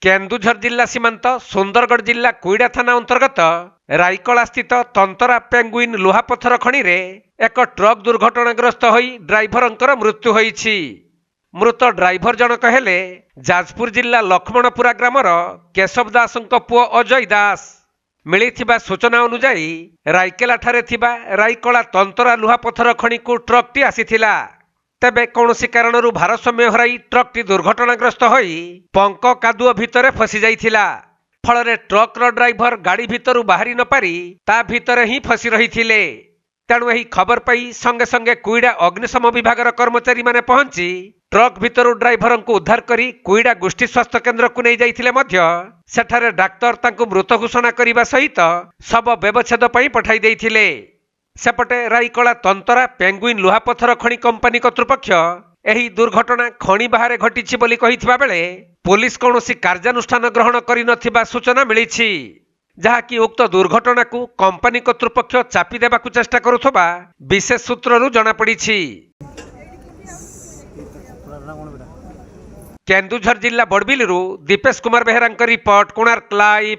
केन्दुझर जिला सीमांत सुंदरगढ़ जिला कुईड़ा थाना अंतर्गत रायकला स्थित तंतरा पेंगुइन लुहापथर खनि रे एक ट्रक दुर्घटनाग्रस्त होई ड्राइभरंकर मृत्यु होईछि। मृत ड्राइभर जनक हेले जाजपुर जिला लक्ष्मणपुरा ग्रामर केशव दासଙ୍କ पुओ अजय दास। मिलिथिबा सूचना अनुसार रायकेला ठारे थिबा रायकला तंतरा लुहापथर खनि को ट्रकटी आसीथिला। तेबे कौनसी कारणरू भारसाम्य हराई ट्रकटी दुर्घटनाग्रस्त होई पंक कादुओ भितरे फसी जाइथिला। फलरे ट्रकर ड्राइभर गाड़ी भितरू बाहरी न पारी ता भितरे ही फसी रहिथिले। तेणु एही खबर पाई संगे संगे कुईड़ा अग्निशम विभागर कर्मचारी माने पहुंची ट्रक भितरू ड्राइभर को उद्धार करी कुईड़ा गोष्ठी स्वास्थ्य केन्द्र को नहीं जाइथिले मध्य सेठारे डाक्तर तांको मृत घोषणा करिबा सहित शव व्यवच्छेद पई पठाई देइथिले। सेपटे रायकला तंतरा पेंगुइन लुहापथर खनि कंपनी कर्तृपक्ष एही दुर्घटना खनि बाहरे घटिछि बोली कहिथिबा बेले पुलिस कौनसी कार्यानुष्ठान ग्रहण करि नथिबा सूचना मिलिछि, जहाँकि उक्त दुर्घटना को कंपनी कर्तृपक्ष चापी देबाकू चेष्टा करुथबा विशेष सूत्ररू जଣା पड़िछि। केन्दुझर जिला बड़बिलरू दीपेश कुमार बेहेरांक रिपोर्ट, कोणार्क लाइव।